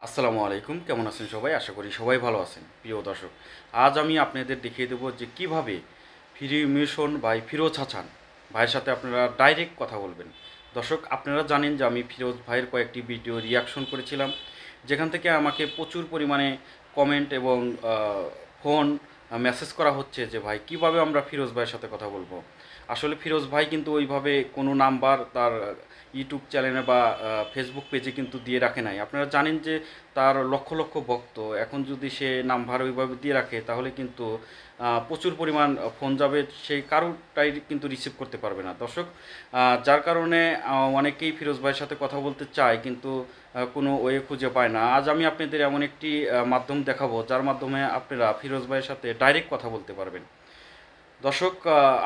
আসসালামু আলাইকুম, কেমন আছেন সবাই? আশা করি সবাই ভালো আছেন। প্রিয় দর্শক, আজ আমি আপনাদের দেখিয়ে দেবো যে কিভাবে free mission by Firoz Hasan ভাইয়ের সাথে আপনারা ডাইরেক্ট কথা বলবেন। দর্শক, আপনারা জানেন যে আমি ফিরোজ ভাইয়ের কয়েকটি ভিডিও রিয়াকশন করেছিলাম, যেখান থেকে আমাকে প্রচুর পরিমাণে কমেন্ট এবং ফোন মেসেজ করা হচ্ছে যে ভাই কিভাবে আমরা ফিরোজ ভাইয়ের সাথে কথা বলবো। আসলে ফিরোজ ভাই কিন্তু ওইভাবে কোনো নাম্বার তার ইউটিউব চ্যানেলে বা ফেসবুক পেজে কিন্তু দিয়ে রাখে নাই। আপনারা জানেন যে তার লক্ষ লক্ষ ভক্ত, এখন যদি সে নাম্বার ওইভাবে দিয়ে রাখে তাহলে কিন্তু প্রচুর পরিমাণ ফোন যাবে, সেই কারোটাই কিন্তু রিসিভ করতে পারবে না। দর্শক, যার কারণে অনেকেই ফিরোজ ভাইয়ের সাথে কথা বলতে চায় কিন্তু কোনো ওয়ে খুঁজে পায় না। আজ আমি আপনাদের এমন একটি মাধ্যম দেখাবো যার মাধ্যমে আপনারা ফিরোজ ভাইয়ের সাথে ডাইরেক্ট কথা বলতে পারবেন। দর্শক,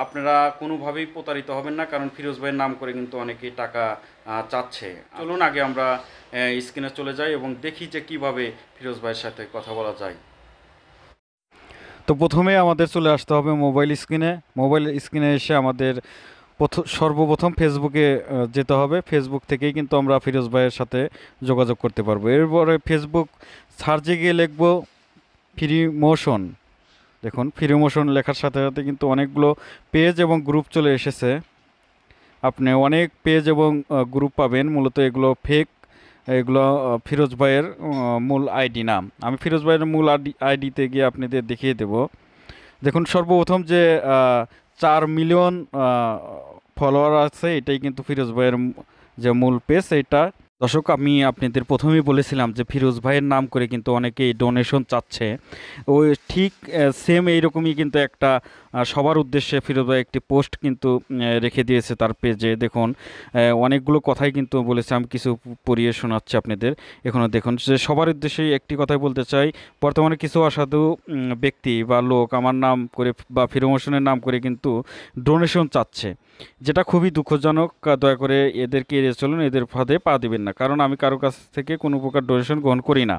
আপনারা কোনোভাবেই প্রতারিত হবেন না, কারণ ফিরোজ ভাইয়ের নাম করে কিন্তু অনেকেই টাকা চাচ্ছে। চলুন আগে আমরা স্ক্রিনে চলে যাই এবং দেখি যে কিভাবে ফিরোজ ভাইয়ের সাথে কথা বলা যায়। তো প্রথমে আমাদের চলে আসতে হবে মোবাইল স্ক্রিনে এসে আমাদের সর্বপ্রথম ফেসবুকে যেতে হবে। ফেসবুক থেকেই কিন্তু আমরা ফিরোজ ভাইয়ের সাথে যোগাযোগ করতে পারবো। এরপরে ফেসবুক সার্চে গিয়ে লিখব ফ্রি মোশন। দেখুন, ফ্রি মোশন লেখার সাথে সাথে কিন্তু অনেকগুলো পেজ এবং গ্রুপ চলে এসেছে। আপনি অনেক পেজ এবং গ্রুপ পাবেন, মূলত এগুলো ফেক। এগুলো ফিরোজ ভাইয়ের মূল আইডি নাম। আমি ফিরোজ ভাইয়ের মূল আইডিতে গিয়ে আপনাদের দেখিয়ে দেব। দেখুন, সর্বপ্রথম যে 4 মিলিয়ন ফলোয়ার আছে, এটাই কিন্তু ফিরোজ ভাইয়ের যে মূল পেজ এইটা। দর্শক, আমি আপনাদের প্রথমেই বলেছিলাম যে ফিরোজ ভাইয়ের নাম করে কিন্তু অনেকেই ডোনেশন চাচ্ছে। ওই ঠিক সেম এইরকমই কিন্তু একটা সবার উদ্দেশ্যে ফিরোজ ভাই একটি পোস্ট কিন্তু রেখে দিয়েছে তার পেজে। দেখুন, অনেকগুলো কথাই কিন্তু বলেছে, আমি কিছু পড়িয়ে শোনাচ্ছি আপনাদের। এখনও দেখুন যে সবার উদ্দেশ্যেই একটি কথাই বলতে চাই। বর্তমানে কিছু অসাধু ব্যক্তি বা লোক আমার নাম করে বা ফিরোমোশনের নাম করে কিন্তু ডোনেশন চাচ্ছে, যেটা খুবই দুঃখজনক। দয়া করে এদেরকে এড়িয়ে চলুন, এদের ফাঁদে পা দিবেন না, কারণ আমি কারো কাছ থেকে কোনো প্রকার ডোনেশন গ্রহণ করি না।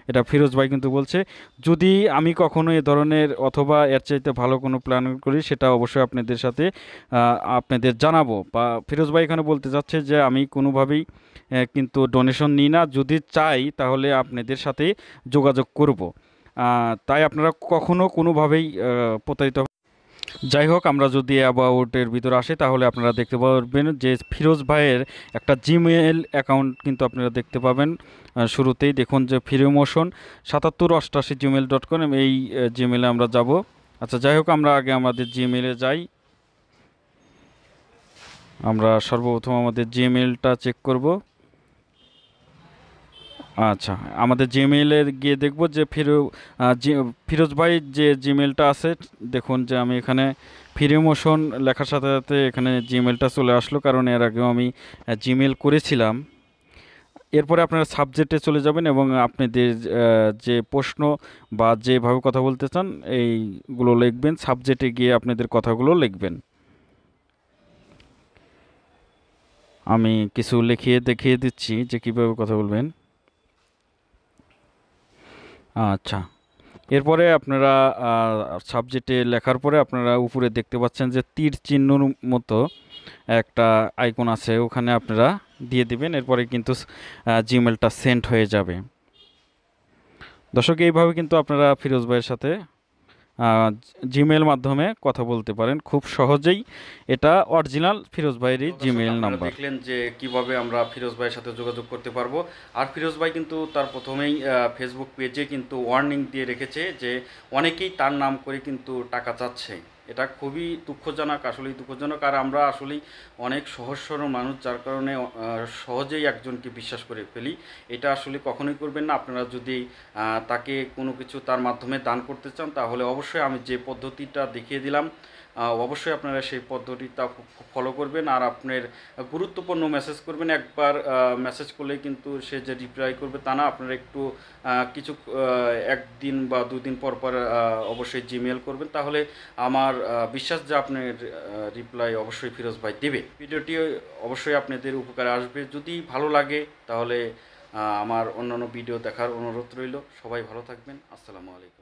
এটা ফিরোজ ভাই কিন্তু বলছে। যদি আমি কখনো এ ধরনের অথবা এর চাইতে ভালো কোনো প্ল্যান করি, সেটা অবশ্যই আপনাদের সাথে আপনাদের জানাবো। বা ফিরোজ ভাই এখানে বলতে চাচ্ছে যে আমি কোনোভাবেই কিন্তু ডোনেশন নিই না, যদি চাই তাহলে আপনাদের সাথে যোগাযোগ করব। তাই আপনারা কখনো কোনোভাবেই প্রতারিত। যাই হোক, আমরা যদি অ্যাবাউটের ভিতরে আসি তাহলে আপনারা দেখতে পারবেন যে ফিরোজ ভাইয়ের একটা জিমেল অ্যাকাউন্ট কিন্তু আপনারা দেখতে পাবেন। শুরুতেই দেখুন যে ফিরোমোশন 7788@gmail.com, এই জিমেলে আমরা যাব। আচ্ছা, যাই হোক, আমরা আগে আমাদের জিমেলে যাই। আমরা সর্বপ্রথম আমাদের জিমেলটা চেক করব। আচ্ছা, আমাদের জিমেইলে গিয়ে দেখব যে ফিরোজ ভাই যে জিমেলটা আছে। দেখুন যে আমি এখানে ফিরোমোশন লেখার সাথে সাথে এখানে জিমেলটা চলে আসলো, কারণ এর আগেও আমি জিমেল করেছিলাম। এরপরে আপনারা সাবজেক্টে চলে যাবেন এবং আপনাদের যে প্রশ্ন বা যেভাবে কথা বলতে চান এইগুলো লিখবেন। সাবজেক্টে গিয়ে আপনাদের কথাগুলো লিখবেন। আমি কিছু দেখিয়ে দিচ্ছি যে কীভাবে কথা বলবেন। আচ্ছা, এরপরে আপনারা সাবজেক্টে লেখার পরে আপনারা উপরে দেখতে পাচ্ছেন যে তীর চিহ্নর মতো একটা আইকন আছে, ওখানে আপনারা দিয়ে দিবেন। এরপরে কিন্তু জিমেলটা সেন্ড হয়ে যাবে। দর্শক, এইভাবে কিন্তু আপনারা ফিরোজ ভাইয়ের সাথে জিমেল মাধ্যমে কথা বলতে পারেন খুব সহজেই। এটা অরিজিনাল ফিরোজ ভাইয়েরই জিমেল নাম্বার। দেখলেন যে কিভাবে আমরা ফিরোজ ভাইয়ের সাথে যোগাযোগ করতে পারবো। আর ফিরোজ ভাই কিন্তু তার প্রথমেই ফেসবুক পেজে কিন্তু ওয়ার্নিং দিয়ে রেখেছে যে অনেকেই তার নাম করে কিন্তু টাকা চাচ্ছে। এটা খুবই দুঃখজনক, আসলেই দুঃখজনক। আর আমরা আসলেই অনেক সহজ সরল মানুষ, যার কারণে সহজেই একজনকে বিশ্বাস করে ফেলি। এটা আসলে কখনোই করবেন না। আপনারা যদি তাকে কোনো কিছু তার মাধ্যমে দান করতে চান তাহলে অবশ্যই আমি যে পদ্ধতিটা দেখিয়ে দিলাম, অবশ্যই আপনারা সেই পদ্ধতিটা ফলো করবেন। আর আপনার গুরুত্বপূর্ণ মেসেজ করবেন। একবার মেসেজ করলেই কিন্তু সে যে রিপ্লাই করবে তা না, আপনারা একটু কিছু একদিন বা দুদিন পর পর অবশ্যই জিমেল করবেন, তাহলে আমার বিশ্বাস যে আপনার রিপ্লাই অবশ্যই ফিরোজ ভাই দেবে। ভিডিওটি অবশ্যই আপনাদের উপকারে আসবে। যদি ভালো লাগে তাহলে আমার অন্যান্য ভিডিও দেখার অনুরোধ রইল। সবাই ভালো থাকবেন। আসসালামু আলাইকুম।